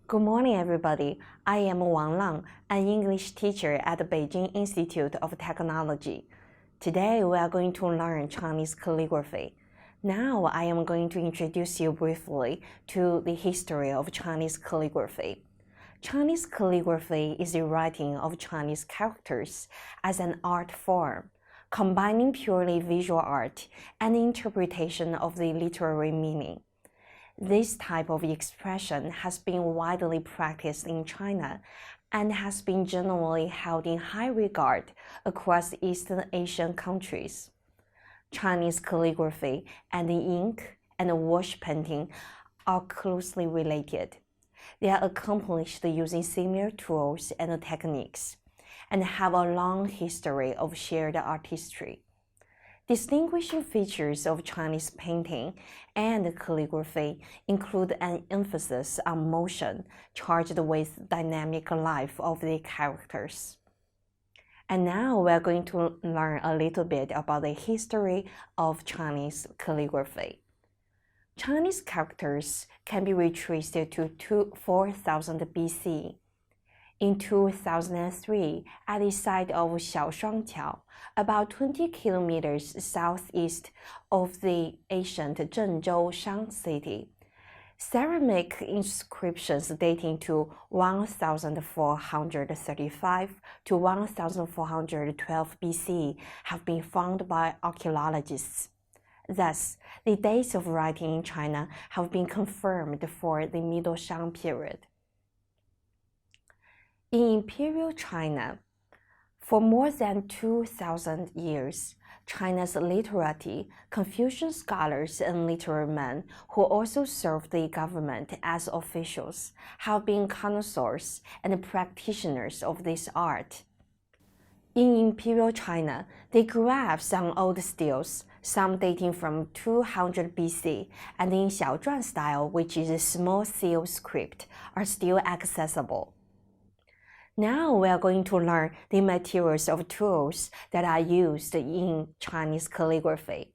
Good morning, everybody. I am Wang Lang, an English teacher at the Beijing Institute of Technology. Today, we are going to learn Chinese calligraphy. Now, I am going to introduce you briefly to the history of Chinese calligraphy. Chinese calligraphy is the writing of Chinese characters as an art form, combining purely visual art and interpretation of the literary meaning. This type of expression has been widely practiced in China and has been generally held in high regard across Eastern Asian countries. Chinese calligraphy and ink and wash painting are closely related. They are accomplished using similar tools and techniques, and have a long history of shared artistry. Distinguishing features of Chinese painting and calligraphy include an emphasis on motion charged with dynamic life of the characters. And now we are going to learn a little bit about the history of Chinese calligraphy. Chinese characters can be retraced to 4000 BC. In 2003, at the site of Xiaoshuangqiao, about 20 kilometers southeast of the ancient Zhengzhou Shang city, ceramic inscriptions dating to 1435 to 1412 BC have been found by archaeologists. Thus, the dates of writing in China have been confirmed for the Middle Shang period. In Imperial China, for more than 2,000 years, China's literati, Confucian scholars and literary men who also served the government as officials have been connoisseurs and practitioners of this art. In Imperial China, the graphs on old steels, some dating from 200 BC, and in Xiaozhuan style, which is a small seal script, are still accessible. Now we are going to learn the materials of tools that are used in Chinese calligraphy.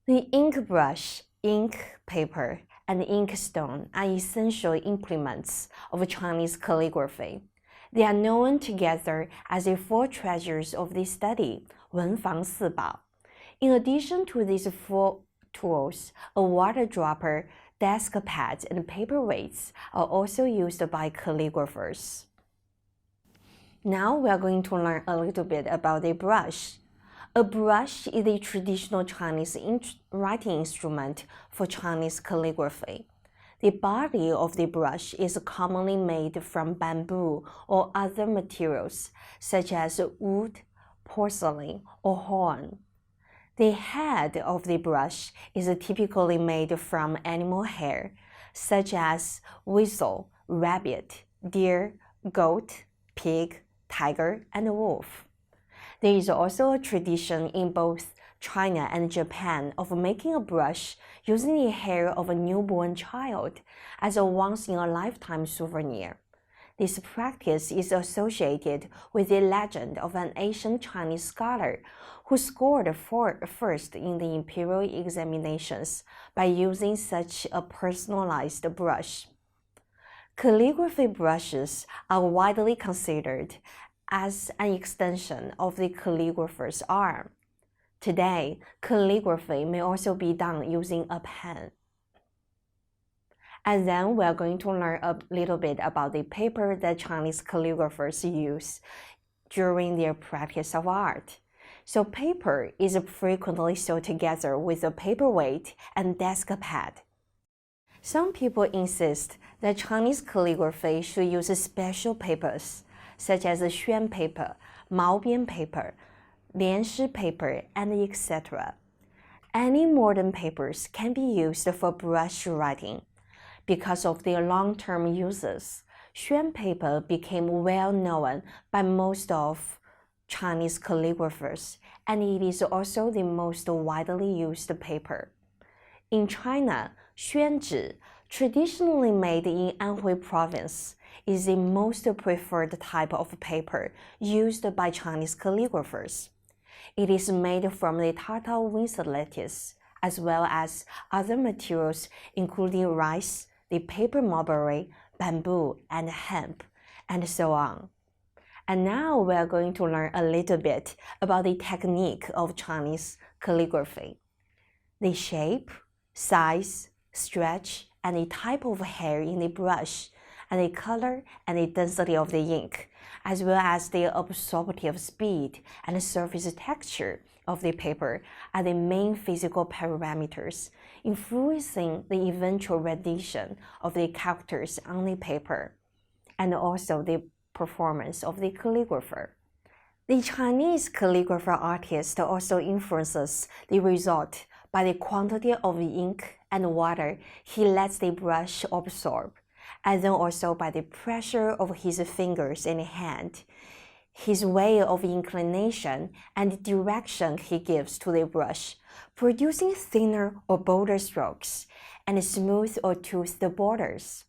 The ink brush, ink paper, and inkstone are essential implements of Chinese calligraphy. They are known together as the four treasures of the study, 文房四宝. In addition to these four tools, a water dropper, desk pads, and paperweights are also used by calligraphers. Now we are going to learn a little bit about the brush. A brush is a traditional Chinese writing instrument for Chinese calligraphy. The body of the brush is commonly made from bamboo or other materials, such as wood, porcelain, or horn. The head of the brush is typically made from animal hair, such as weasel, rabbit, deer, goat, pig, tiger, and wolf. There is also a tradition in both China and Japan of making a brush using the hair of a newborn child as a once-in-a-lifetime souvenir. This practice is associated with the legend of an ancient Chinese scholar who scored first in the imperial examinations by using such a personalized brush. Calligraphy brushes are widely considered as an extension of the calligrapher's arm. Today, calligraphy may also be done using a pen. And then we are going to learn a little bit about the paper that Chinese calligraphers use during their practice of art. So paper is frequently sewed together with a paperweight and desk pad. Some people insist that Chinese calligraphy should use special papers, such as xuan paper, maobian paper, lianshi paper, and etc. Any modern papers can be used for brush writing. Because of their long-term uses, xuan paper became well known by most of Chinese calligraphers, and it is also the most widely used paper. In China, xuanzhi, traditionally made in Anhui province, is the most preferred type of paper used by Chinese calligraphers. It is made from the Tartar windsor lettuce, as well as other materials including rice, the paper mulberry, bamboo, and hemp, and so on. And now we are going to learn a little bit about the technique of Chinese calligraphy. The shape, size, stretch, and the type of hair in the brush, and the color and the density of the ink, as well as the absorptive speed and surface texture of the paper are the main physical parameters influencing the eventual rendition of the characters on the paper, and also the performance of the calligrapher. The Chinese calligrapher artist also influences the result by the quantity of ink and water he lets the brush absorb, and then also by the pressure of his fingers and hand, his way of inclination and the direction he gives to the brush, producing thinner or bolder strokes and smooth or toothed borders.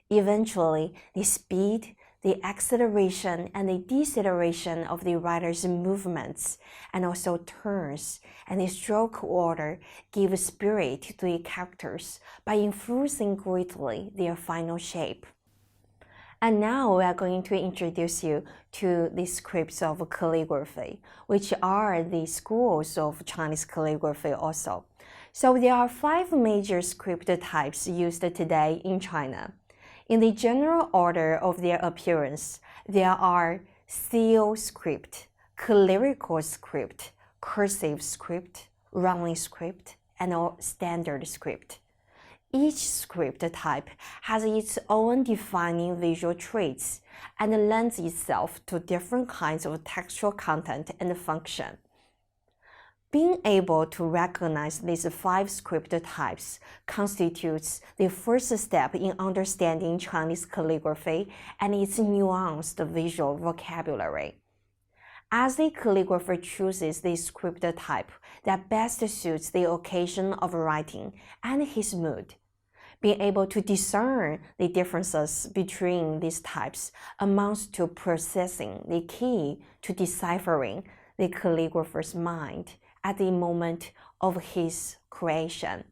Eventually, the speed, the acceleration, and the deceleration of the writer's movements, and also turns, and the stroke order give spirit to the characters by influencing greatly their final shape. And now we are going to introduce you to the scripts of calligraphy, which are the schools of Chinese calligraphy also. So there are 5 major script types used today in China. In the general order of their appearance, there are seal script, calligraphical script, cursive script, running script, and standard script. Each script type has its own defining visual traits and lends itself to different kinds of textual content and function. Being able to recognize these 5 script types constitutes the first step in understanding Chinese calligraphy and its nuanced visual vocabulary. As the calligrapher chooses the script type that best suits the occasion of writing and his mood, being able to discern the differences between these types amounts to possessing the key to deciphering the calligrapher's mind at the moment of his creation.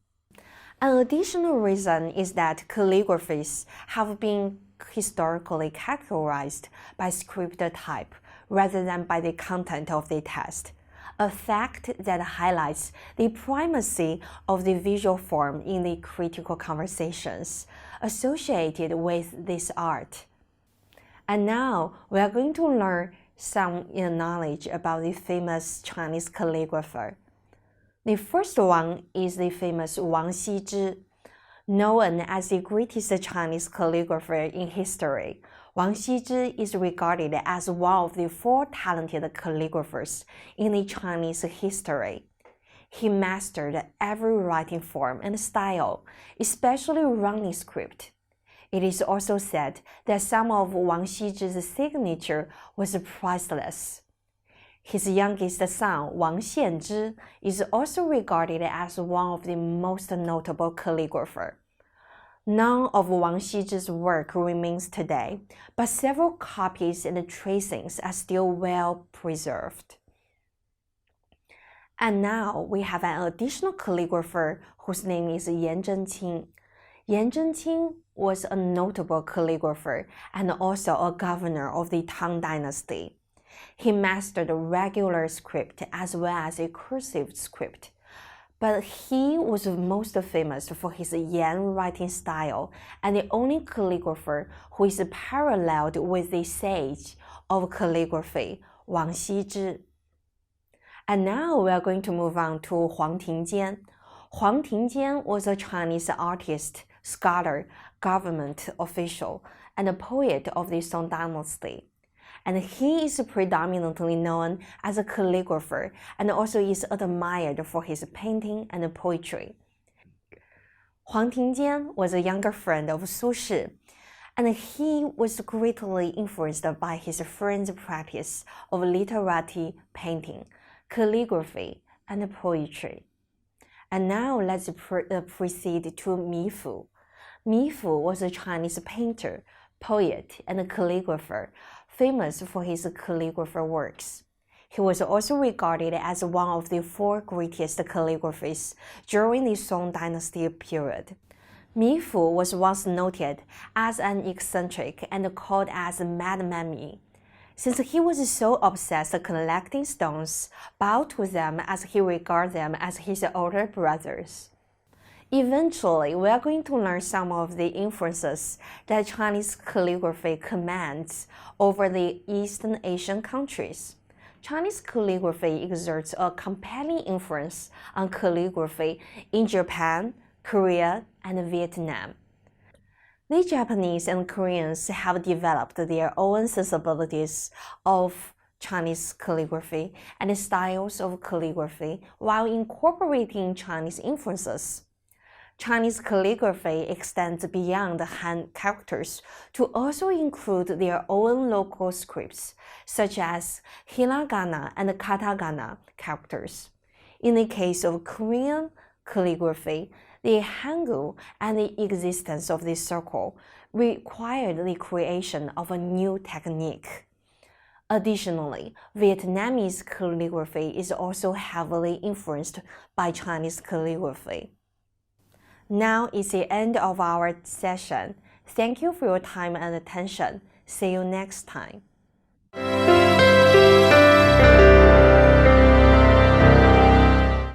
An additional reason is that calligraphies have been historically categorized by script type rather than by the content of the text, a fact that highlights the primacy of the visual form in the critical conversations associated with this art. And now we are going to learn some knowledge about the famous Chinese calligrapher. The first one is the famous Wang Xizhi. Known as the greatest Chinese calligrapher in history, Wang Xizhi is regarded as one of the 4 talented calligraphers in the Chinese history. He mastered every writing form and style, especially running script. It is also said that some of Wang Xizhi's signature was priceless. His youngest son, Wang Xianzhi, is also regarded as one of the most notable calligraphers. None of Wang Xizhi's work remains today, but several copies and tracings are still well preserved. And now we have an additional calligrapher whose name is Yan Zhenqing. Yan Zhenqing was a notable calligrapher and also a governor of the Tang Dynasty. He mastered a regular script as well as a cursive script, but he was most famous for his Yan writing style and the only calligrapher who is paralleled with the sage of calligraphy, Wang Xizhi. And now we are going to move on to Huang Tingjian. Huang Tingjian was a Chinese artist, scholar, government official, and a poet of the Song Dynasty. And he is predominantly known as a calligrapher and also is admired for his painting and poetry. Huang Tingjian was a younger friend of Su Shi, and he was greatly influenced by his friend's practice of literati painting, calligraphy, and poetry. And now let's proceed to Mi Fu. Mi Fu was a Chinese painter, poet, and calligrapher, famous for his calligraphy works. He was also regarded as one of the 4 greatest calligraphers during the Song Dynasty period. Mi Fu was once noted as an eccentric and called as Mad Mammy, since he was so obsessed collecting stones, bowed to them as he regarded them as his older brothers. Eventually, we are going to learn some of the influences that Chinese calligraphy commands over the Eastern Asian countries. Chinese calligraphy exerts a compelling influence on calligraphy in Japan, Korea, and Vietnam. The Japanese and Koreans have developed their own sensibilities of Chinese calligraphy and styles of calligraphy while incorporating Chinese influences. Chinese calligraphy extends beyond hand characters to also include their own local scripts, such as hiragana and katakana characters. In the case of Korean calligraphy, the hangul and the existence of this circle required the creation of a new technique. Additionally, Vietnamese calligraphy is also heavily influenced by Chinese calligraphy. Now is the end of our session. Thank you for your time and attention. See you next time.